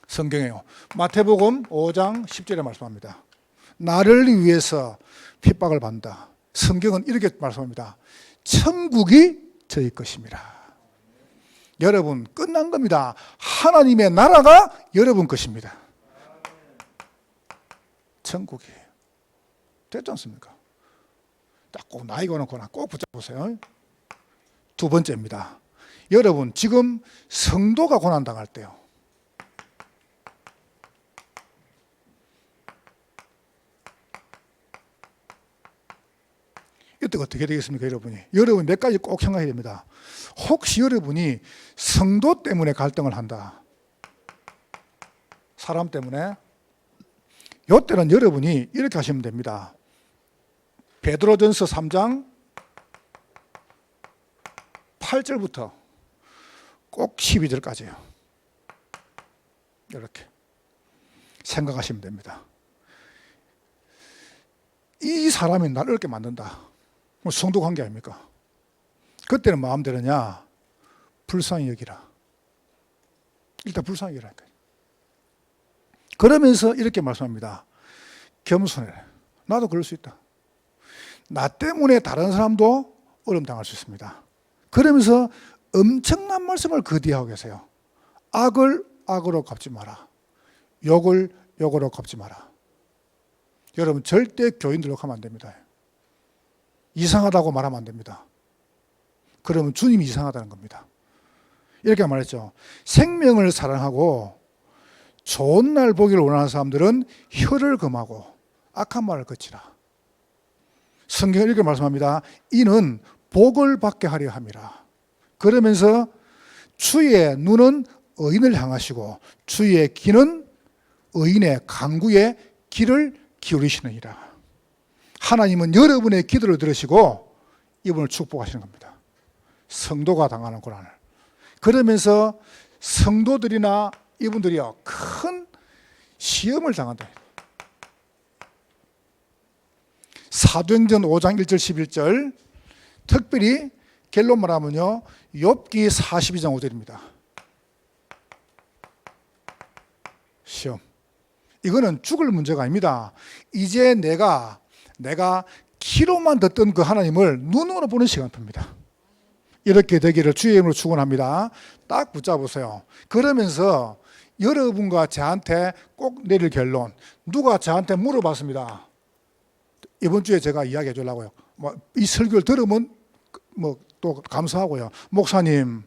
성경에요. 마태복음 5장 10절에 말씀합니다. 나를 위해서 핍박을 받는다. 성경은 이렇게 말씀합니다. 천국이 저희 것입니다. 여러분 끝난 겁니다. 하나님의 나라가 여러분 것입니다. 천국이 됐지 않습니까? 딱 꼭 나이 거놓거나 꼭 붙잡으세요. 두 번째입니다. 여러분 지금 성도가 고난당할 때요, 이때 어떻게 되겠습니까? 여러분이 몇 가지 꼭 생각해야 됩니다. 혹시 여러분이 성도 때문에 갈등을 한다, 사람 때문에, 이때는 여러분이 이렇게 하시면 됩니다. 베드로전서 3장 8절부터 꼭 12절까지요. 이렇게 생각하시면 됩니다. 이 사람이 나를 어렵게 만든다. 뭐 성도 관계 아닙니까? 그때는 마음대로냐? 불쌍히 여기라. 일단 불쌍히 여기라니까요. 그러면서 이렇게 말씀합니다. 겸손해. 나도 그럴 수 있다. 나 때문에 다른 사람도 어려움 당할 수 있습니다. 그러면서 엄청난 말씀을 그 뒤에 하고 계세요. 악을 악으로 갚지 마라. 욕을 욕으로 갚지 마라. 여러분 절대 교인들 욕하면 안 됩니다. 이상하다고 말하면 안 됩니다. 그러면 주님이 이상하다는 겁니다. 이렇게 말했죠. 생명을 사랑하고 좋은 날 보기를 원하는 사람들은 혀를 금하고 악한 말을 거치라. 성경은 이렇게 말씀합니다. 이는 복을 받게 하려 함이라. 그러면서 주의 눈은 의인을 향하시고 주의 귀는 의인의 간구에 귀를 기울이시느니라. 하나님은 여러분의 기도를 들으시고 이분을 축복하시는 겁니다. 성도가 당하는 고난을. 그러면서 성도들이나 이분들이요 큰 시험을 당한다. 사도행전 5장 1절 11절 특별히 결론 말하면요 욥기 42장 5절입니다. 시험. 이거는 죽을 문제가 아닙니다. 이제 내가 귀로만 듣던 그 하나님을 눈으로 보는 시간표입니다. 이렇게 되기를 주의 이름으로 축원합니다. 딱 붙잡으세요. 그러면서 여러분과 저한테 꼭 내릴 결론. 누가 저한테 물어봤습니다. 이번 주에 제가 이야기해 주려고요. 이 설교를 들으면 또 감사하고요. 목사님,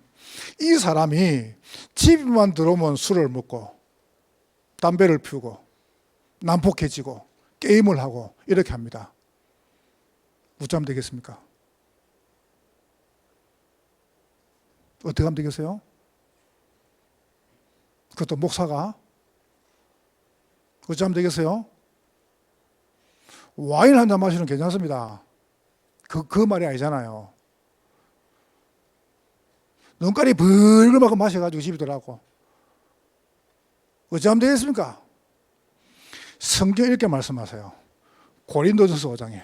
이 사람이 집에만 들어오면 술을 먹고 담배를 피우고 난폭해지고 게임을 하고 이렇게 합니다. 어쩌면 되겠습니까? 어떻게 하면 되겠어요? 그것도 목사가 어쩌면 되겠어요? 와인 한 잔 마시는 게 괜찮습니다. 그 말이 아니잖아요. 눈깔이 벌글만큼 마셔가지고 집에 들어가고 어쩌면 되겠습니까? 성경 이렇게 말씀하세요. 고린도전서 5장에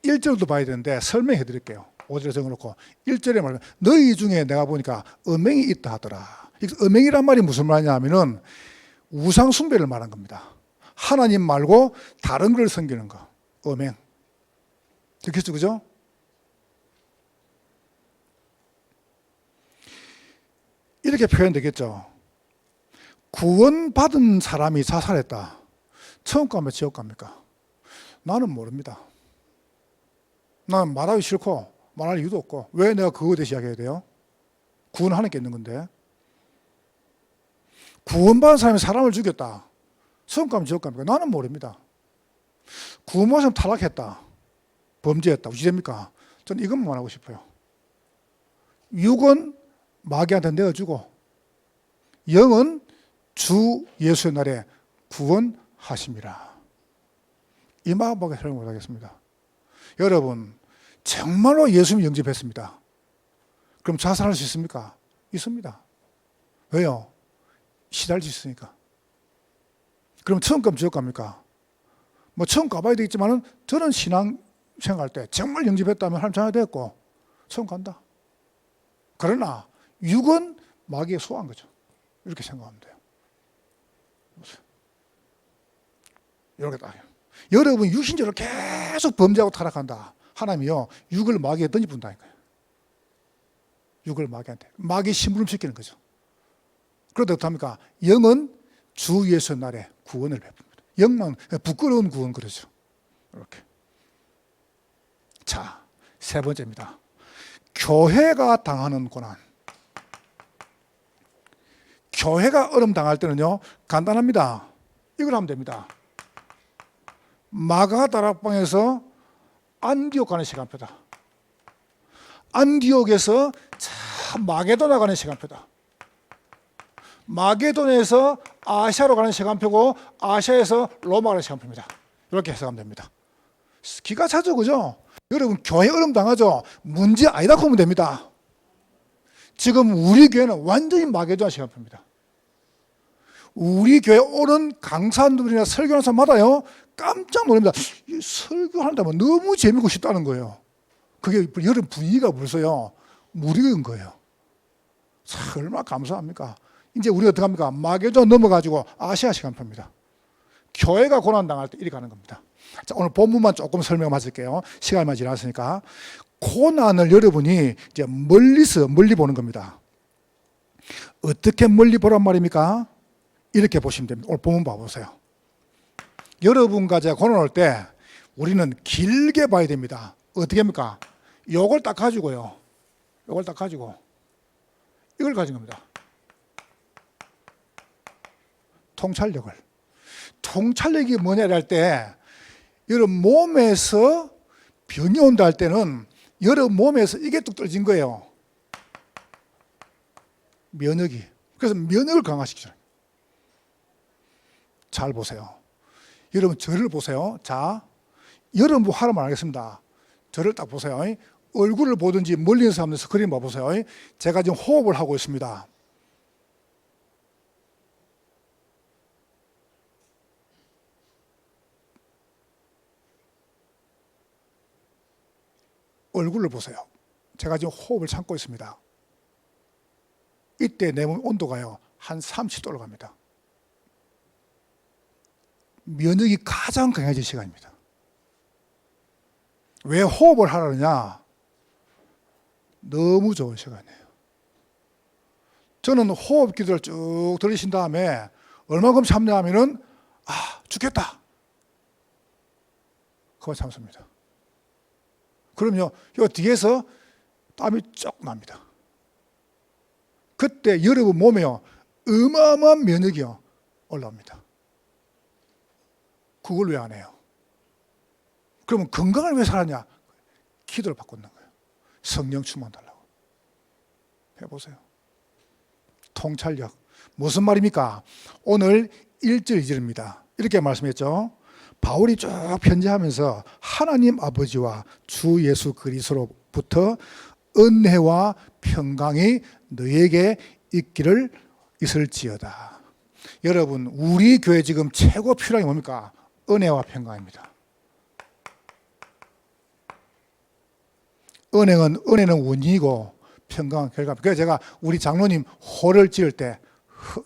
1절도 봐야 되는데 설명해 드릴게요. 5절에 적어놓고 1절에 말하면 너희 중에 내가 보니까 음행이 있다 하더라. 음행이란 말이 무슨 말이냐 하면은 우상 숭배를 말한 겁니다. 하나님 말고 다른 걸 섬기는 거. 음행. 듣겠죠? 그죠? 이렇게 표현되겠죠. 구원받은 사람이 자살했다. 천국 가면 지옥 갑니까? 나는 모릅니다. 나는 말하기 싫고 말할 이유도 없고 왜 내가 그거에 대해서 이야기해야 돼요? 구원 하나님께 있는 건데. 구원받은 사람이 사람을 죽였다. 천국 가면 지옥 갑니까? 나는 모릅니다. 구원받은 사람 타락했다. 범죄했다. 우지됩니까? 저는 이것만 말하고 싶어요. 육은 마귀한테 내어주고 영은 주 예수의 날에 구원하심이라. 이 마음밖에 설명 못하겠습니다. 여러분 정말로 예수님 영접했습니다. 그럼 자살할 수 있습니까? 있습니다. 왜요? 시달릴 수 있으니까. 그럼 천국 가면 지옥 갑니까? 천국 가봐야 되겠지만 저는 신앙 생활할 때 정말 영접했다면 하나님 자녀 됐고 천국 간다. 그러나 육은 마귀의 소화한 거죠. 이렇게 생각하면 돼요. 이렇게 딱. 여러분 육신적으로 계속 범죄하고 타락한다. 하나님이요 육을 마귀에 던져본다니까요. 육을 마귀한테. 마귀 심부름시키는 거죠. 그러다 어떡합니까? 영은 주 예수 날에 구원을 베풉니다. 영만 부끄러운 구원 그러죠. 이렇게. 자, 세 번째입니다. 교회가 당하는 고난. 교회가 어려움 당할 때는요 간단합니다. 이걸 하면 됩니다. 마가 다락방에서 안디옥 가는 시간표다. 안디옥에서 마게도나 나가는 시간표다. 마게도에서 아시아로 가는 시간표고 아시아에서 로마 가는 시간표입니다. 이렇게 해석하면 됩니다. 기가 차죠, 그죠? 여러분 교회 어려움 당하죠? 문제 아니다 보면 됩니다. 지금 우리 교회는 완전히 마게도나 시간표입니다. 우리 교회 오는 강사님들이나 설교하는 사람마다요 깜짝 놀랍니다. 이 설교한다면 너무 재밌고 싶다는 거예요. 그게 여름 분위기가 벌써요 무르익은 거예요. 참 얼마나 감사합니까? 이제 우리가 어떻게 합니까? 마게도 넘어가지고 아시아 시간표입니다. 교회가 고난당할 때 이리 가는 겁니다. 자, 오늘 본문만 조금 설명 마칠게요. 시간이 지났으니까. 고난을 여러분이 이제 멀리 보는 겁니다. 어떻게 멀리 보란 말입니까? 이렇게 보시면 됩니다. 오늘 본문 봐보세요. 여러분과 제가 고난 올 때 우리는 길게 봐야 됩니다. 어떻게 합니까? 요걸 딱 가지고요. 요걸 딱 가지고 이걸 가진 겁니다. 통찰력을. 통찰력이 뭐냐를 할 때 여러분 몸에서 병이 온다 할 때는 여러분 몸에서 이게 뚝 떨어진 거예요. 면역이. 그래서 면역을 강화시키죠. 잘 보세요. 여러분 저를 보세요. 자, 여러분 뭐 하라면 알겠습니다. 저를 딱 보세요. 얼굴을 보든지 멀리 있는 사람들에서 그림 봐보세요. 제가 지금 호흡을 하고 있습니다. 얼굴을 보세요. 제가 지금 호흡을 참고 있습니다. 이때 내 몸 온도가요 한 30도 올라갑니다. 면역이 가장 강해진 시간입니다. 왜 호흡을 하라느냐? 너무 좋은 시간이에요. 저는 호흡 기도를 쭉 들으신 다음에 얼마큼 참냐면은 죽겠다. 그거 참습니다. 그럼요, 요 뒤에서 땀이 쭉 납니다. 그때 여러분 몸에요 어마어마한 면역이요 올라옵니다. 그걸 왜 안 해요? 그러면 건강을 왜 살았냐? 기도를 받고 있는 거예요. 성령 충만 달라고. 해보세요. 통찰력. 무슨 말입니까? 오늘 1절 2절입니다. 이렇게 말씀했죠. 바울이 쭉 편지하면서 하나님 아버지와 주 예수 그리스도로부터 은혜와 평강이 너에게 있을지어다. 여러분 우리 교회 지금 최고 필요한 게 뭡니까? 은혜와 평강입니다. 은혜는 원인이고 평강은 결과입니다. 그래서 제가 우리 장로님 홀을 지을 때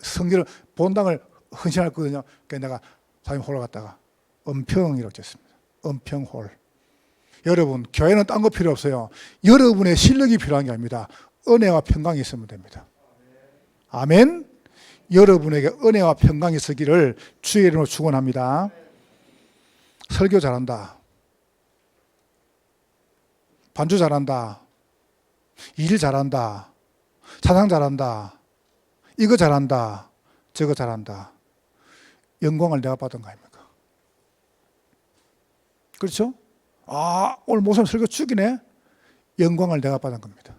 성경을 본당을 헌신했거든요. 그래서 내가 사장님 홀을 갖다가 은평이라고 했습니다. 은평홀. 여러분 교회는 딴 거 필요 없어요. 여러분의 실력이 필요한 게 아닙니다. 은혜와 평강이 있으면 됩니다. 아멘. 여러분에게 은혜와 평강이 있기를 주의 이름으로 축원합니다. 설교 잘한다. 반주 잘한다. 일 잘한다. 찬양 잘한다. 이거 잘한다. 저거 잘한다. 영광을 내가 받은 거 아닙니까? 그렇죠? 오늘 목사님 설교 죽이네. 영광을 내가 받은 겁니다.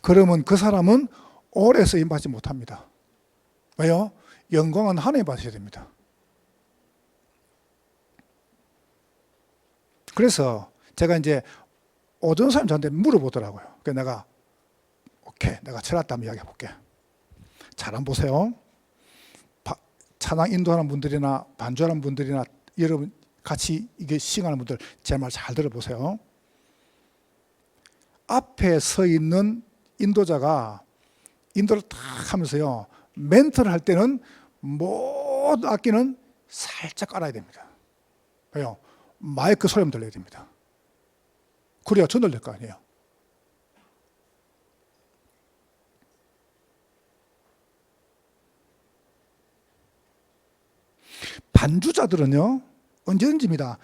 그러면 그 사람은 오래 쓰임받지 못합니다. 왜요? 영광은 하나님 받으셔야 됩니다. 그래서 제가 이제 오전 사람 저한테 물어보더라고요. 그래서 내가 오케이, 내가 철학담 이야기해 볼게. 잘 안 보세요. 찬양 인도하는 분들이나 반주하는 분들이나 여러분 같이 이게 시행하는 분들 제 말 잘 들어보세요. 앞에 서 있는 인도자가 인도를 딱 하면서요 멘트를 할 때는 모든 악기는 살짝 깔아야 됩니다. 왜요? 마이크 소리만 들려야 됩니다. 그래야 전달될 거 아니에요. 반주자들은요 언제든지입니다.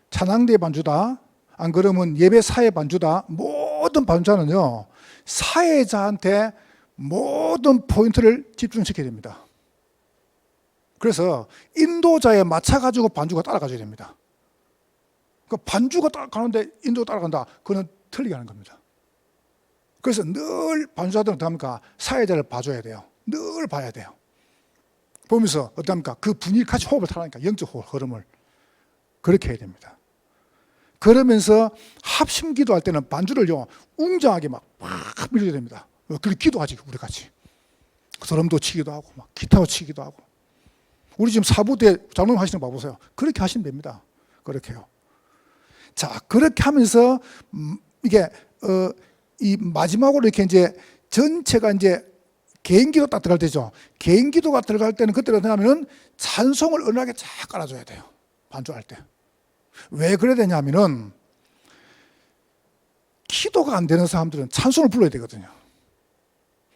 찬양대 반주다, 안 그러면 예배 사회 반주다. 모든 반주자는요 사회자한테 모든 포인트를 집중시켜야 됩니다. 그래서 인도자에 맞춰가지고 반주가 따라가줘야 됩니다. 그 반주가 따라가는데 인도가 따라간다, 그거는 틀리게 하는 겁니다. 그래서 늘 반주자들은 어떡합니까? 사회자를 봐줘야 돼요. 늘 봐야 돼요. 보면서 어떡합니까? 그 분위기 같이 호흡을 타라니까, 영적 호흡, 흐름을. 그렇게 해야 됩니다. 그러면서 합심 기도할 때는 반주를요 웅장하게 막 밀어야 됩니다. 그렇게 기도하지 우리 같이. 드럼도 치기도 하고 막 기타도 치기도 하고. 우리 지금 사부대 장로님 하시는 거 봐보세요. 그렇게 하시면 됩니다. 그렇게요. 자, 그렇게 하면서 이게 이 마지막으로 이렇게 이제 전체가 이제 개인기도 딱 들어갈 때죠. 개인기도가 들어갈 때는 그때가 되냐면은 찬송을 은하게 쫙 깔아줘야 돼요. 반주할 때. 왜 그래야 되냐면은 기도가 안 되는 사람들은 찬송을 불러야 되거든요.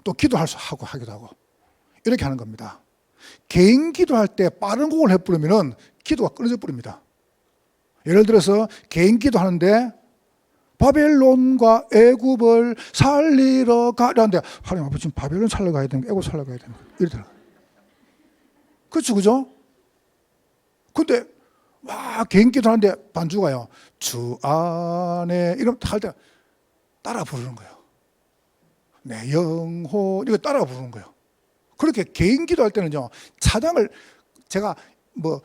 또 기도할 수 하고 하기도 하고 이렇게 하는 겁니다. 개인 기도할 때 빠른 곡을 해부르면은 기도가 끊어져 버립니다. 예를 들어서 개인 기도하는데 바벨론과 애굽을 살리러 가라는데 하나님 아버지 지금 바벨론 살러 가야 되는 애굽 살러 가야 되는 이렇게 그렇죠, 그죠? 근데 와 개인 기도하는데 반주가요 주 안에 이러면 할 때 따라 부르는 거예요. 내 영혼 이거 따라 부르는 거예요. 그렇게 개인 기도할 때는요 찬양을 제가 뭐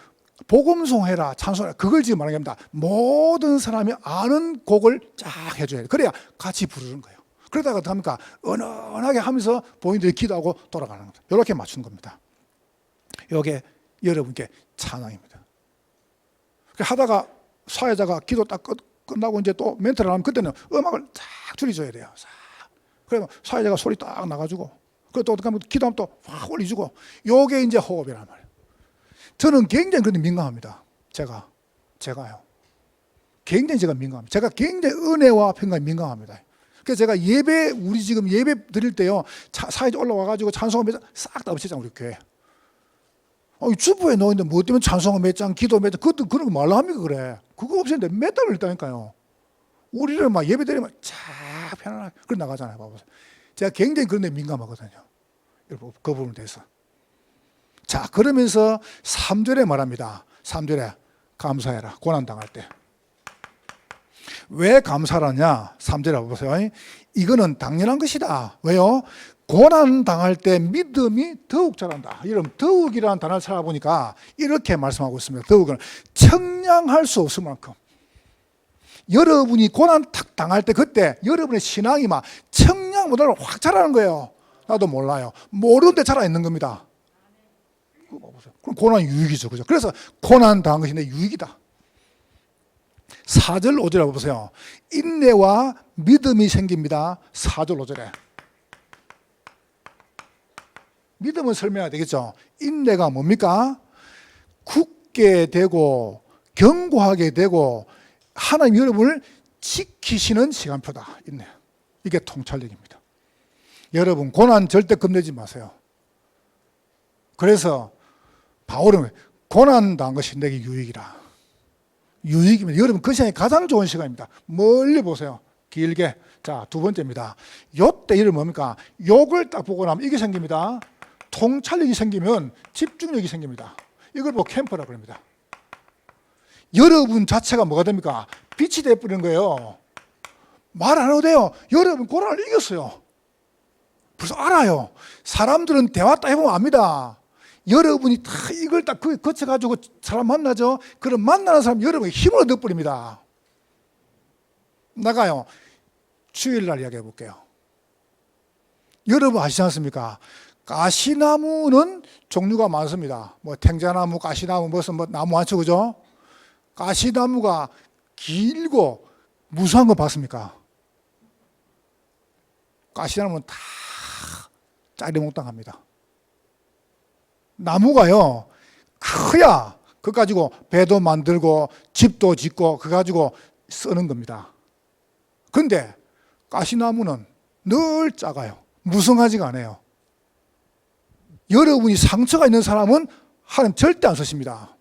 복음송해라 찬송해라 그걸 지금 말하는 겁니다. 모든 사람이 아는 곡을 쫙 해줘야 돼요. 그래야 같이 부르는 거예요. 그러다가 어떡합니까? 은은하게 하면서 본인들이 기도하고 돌아가는 겁니다. 이렇게 맞추는 겁니다. 이게 여러분께 찬양입니다. 하다가 사회자가 기도 딱 끝나고 이제 또 멘트를 하면 그때는 음악을 쫙 줄여줘야 돼요. 그러면 사회자가 소리 딱 나가지고 그리고 또 어떻게 하면 기도하면 또 확 올려주고 요게 이제 호흡이란 말이에요. 저는 굉장히 그런데 민감합니다. 제가요. 굉장히 제가 민감합니다. 제가 굉장히 은혜와 평강에 민감합니다. 그래서 제가 예배 우리 지금 예배 드릴 때요 사회자 올라와가지고 찬송을 싹 다 없애잖아요 우리 교회. 주부에 넣었는데 뭐 때문에 찬송을 몇 장, 기도 몇 장, 그것도 그런 거 말로 합니까 그래. 그거 없애는데 몇 달을 했다니까요. 우리를 막 예배 드리면 쫙 편안하게 그래 나가잖아요. 봐보세요. 제가 굉장히 그런 데 민감하거든요. 그 부분에 대해서. 자, 그러면서 3절에 말합니다. 3절에 감사해라. 고난당할 때. 왜 감사하냐? 3절에 보세요. 이거는 당연한 것이다. 왜요? 고난당할 때 믿음이 더욱 자란다. 이런 더욱이라는 단어를 찾아보니까 이렇게 말씀하고 있습니다. 더욱은 청량할 수 없을 만큼. 여러분이 고난 탁 당할 때 그때 여러분의 신앙이 막 청량보다는 확 자라는 거예요. 나도 몰라요. 모르는데 자라 있는 겁니다. 그럼 고난 유익이죠. 그죠? 그래서 고난 당한 것이 내 유익이다. 4절 5절에 보세요. 인내와 믿음이 생깁니다. 4절 5절에. 믿음을 설명해야 되겠죠. 인내가 뭡니까? 굳게 되고 견고하게 되고 하나님 여러분을 지키시는 시간표다. 인내. 이게 통찰력입니다. 여러분 고난 절대 겁내지 마세요. 그래서 바울은 고난 당한 것이 내게 유익이라. 유익입니다. 여러분 그 시간이 가장 좋은 시간입니다. 멀리 보세요. 길게. 자, 두 번째입니다. 요때 이름 뭡니까? 욕을 딱 보고 나면 이게 생깁니다. 통찰력이 생기면 집중력이 생깁니다. 이걸 보고 캠퍼라고 합니다. 여러분 자체가 뭐가 됩니까? 빛이 되어버리는 거예요. 말 안 해도 돼요. 여러분 고난을 이겼어요. 벌써 알아요. 사람들은 대화 딱 해보면 압니다. 여러분이 다 이걸 딱 거쳐가지고 사람 만나죠. 그럼 만나는 사람 여러분의 힘을 얻어버립니다. 나가요. 주일날 이야기해 볼게요. 여러분 아시지 않습니까? 가시나무는 종류가 많습니다. 뭐 탱자나무, 가시나무, 무슨 뭐 나무 많죠, 그죠? 가시나무가 길고 무수한 거 봤습니까? 가시나무는 다 짜리몽땅합니다. 나무가요 커야 그거 가지고 배도 만들고 집도 짓고 그거 가지고 쓰는 겁니다. 그런데 가시나무는 늘 작아요. 무성하지가 않아요. 여러분이 상처가 있는 사람은 하나님 절대 안 쓰십니다.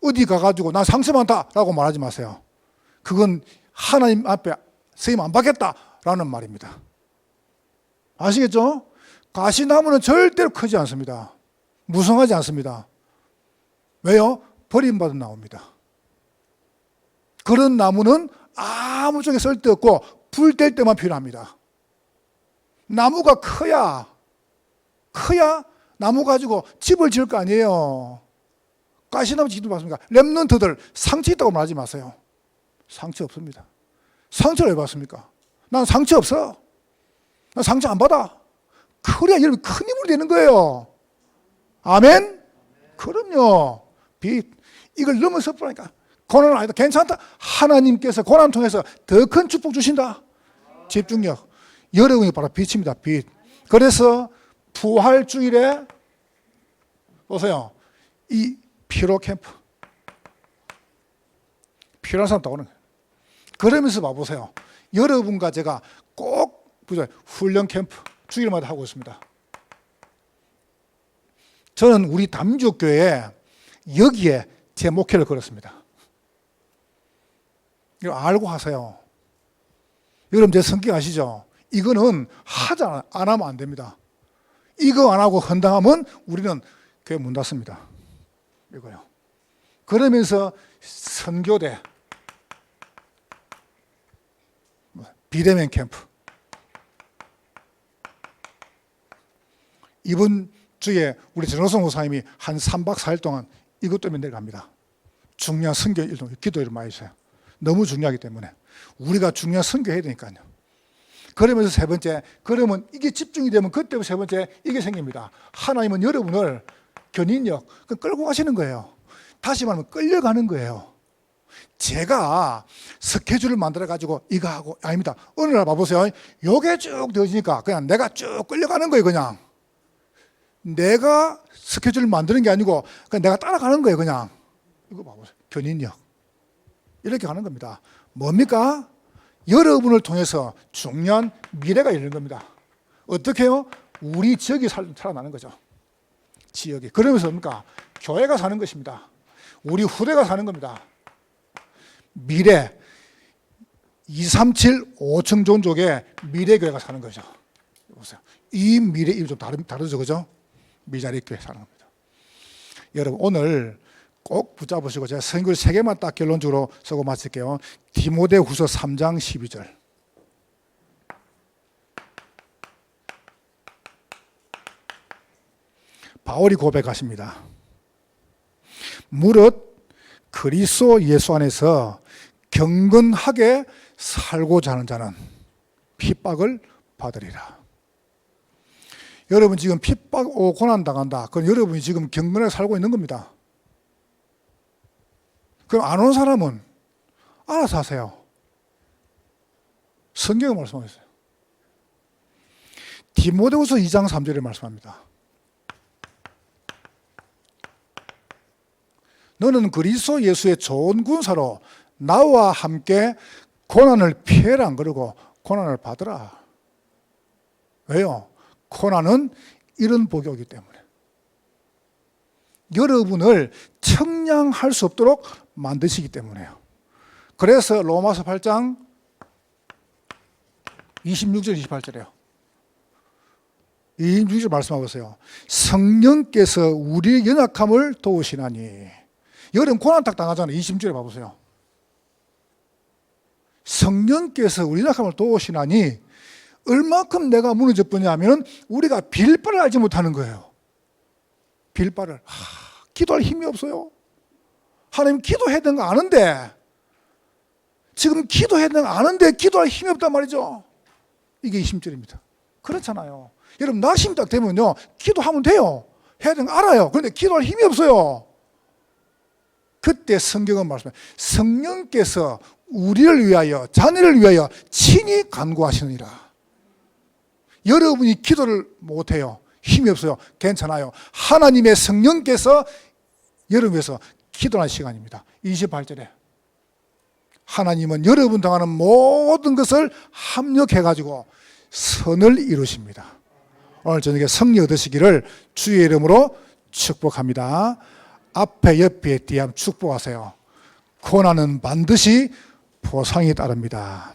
어디 가가지고 난 상처 많다라고 말하지 마세요. 그건 하나님 앞에 쓰임 안 받겠다라는 말입니다. 아시겠죠? 가시나무는 절대로 크지 않습니다. 무성하지 않습니다. 왜요? 버림받은 나무입니다. 그런 나무는 아무 쪽에 쓸데없고 불 뗄 때만 필요합니다. 나무가 커야 나무 가지고 집을 지을 거 아니에요. 가시나무 지도 봤습니까? 렘넌트들 상처 있다고 말하지 마세요. 상처 없습니다. 상처를 왜 받습니까? 난 상처 없어. 난 상처 안 받아. 그래야 여러분 큰 힘이 되는 거예요. 아멘? 그럼요. 빚. 이걸 넘어서 보니까 고난은 아니다. 괜찮다. 하나님께서 고난 통해서 더 큰 축복 주신다. 집중력. 여러분이 바로 빛입니다. 빛. 그래서 부활주일에 보세요. 이 피로 캠프. 필요한 사람 다 오는 거예요. 그러면서 봐보세요. 여러분과 제가 꼭 훈련 캠프 주일마다 하고 있습니다. 저는 우리 담주교회에 여기에 제 목회를 걸었습니다. 이거 알고 하세요. 여러분 제 성격 아시죠? 이거는 안 하면 안 됩니다. 이거 안 하고 헌당하면 우리는 교회 문 닫습니다. 이거요. 그러면서 선교대, 비대면 캠프. 이번 주에 우리 전호성 목사님이 한 3박 4일 동안 이것 때문에 내려갑니다. 중요한 선교 일동, 기도를 많이 해주세요. 너무 중요하기 때문에 우리가 중요한 선교해야 되니까요. 그러면서 세 번째, 그러면 이게 집중이 되면 그때부터 세 번째 이게 생깁니다. 하나님은 여러분을 견인력 끌고 가시는 거예요. 다시 말하면 끌려가는 거예요. 제가 스케줄을 만들어 가지고 이거 하고 아닙니다. 어느 날 봐보세요. 요게 쭉 되어지니까 그냥 내가 쭉 끌려가는 거예요. 그냥 내가 스케줄을 만드는 게 아니고 그냥 내가 따라가는 거예요. 그냥 이거 봐보세요. 견인력 이렇게 가는 겁니다. 뭡니까? 여러분을 통해서 중요한 미래가 열리는 겁니다. 어떻게 해요? 우리 지역이 살아나는 거죠. 지역이. 그러면서 뭡니까? 교회가 사는 것입니다. 우리 후대가 사는 겁니다. 미래 237, 5층 종족의 미래교회가 사는 거죠. 보세요. 이 미래, 이거 좀 다르죠, 그죠? 미자리 교회 사는 겁니다. 여러분, 오늘 꼭 붙잡으시고 제가 성경 3개만 딱 결론적으로 쓰고 마칠게요. 디모데후서 3장 12절. 바울이 고백하십니다. 무릇 그리스도 예수 안에서 경건하게 살고자 하는 자는 핍박을 받으리라. 여러분 지금 핍박 고난 당한다. 그건 여러분이 지금 경건하게 살고 있는 겁니다. 그럼 안 온 사람은 알아서 하세요. 성경에 말씀하셨어요. 디모데후서 2장 3절에 말씀합니다. 너는 그리스도 예수의 좋은 군사로 나와 함께 고난을 피해라 안 그러고 고난을 받으라. 왜요? 고난은 이런 복이 오기 때문에. 여러분을 청량할 수 없도록 만드시기 때문에요. 그래서 로마서 8장 26절 28절이에요. 26절 말씀하고 보세요. 성령께서 우리의 연약함을 도우시나니. 여러분 고난 딱 당하잖아요. 26절에 봐보세요. 성령께서 우리 연약함을 도우시나니 얼마큼 내가 무너졌느냐면 우리가 빌바를 알지 못하는 거예요. 빌바를. 기도할 힘이 없어요. 하나님 기도해야 되는 거 아는데 지금 기도해야 되는 거 아는데 기도할 힘이 없단 말이죠. 이게 20절입니다. 그렇잖아요. 여러분 낙심 딱 되면요 기도하면 돼요. 해야 되는 거 알아요. 그런데 기도할 힘이 없어요. 그때 성경은 말씀해요. 성령께서 우리를 위하여 자녀를 위하여 친히 간구하시느니라. 여러분이 기도를 못해요. 힘이 없어요. 괜찮아요. 하나님의 성령께서 여러분 위해서 기도하는 시간입니다. 28절에 하나님은 여러분 당하는 모든 것을 합력해가지고 선을 이루십니다. 오늘 저녁에 승리 얻으시기를 주의 이름으로 축복합니다. 앞에 옆에 뒤에 축복하세요. 고난은 반드시 보상이 따릅니다.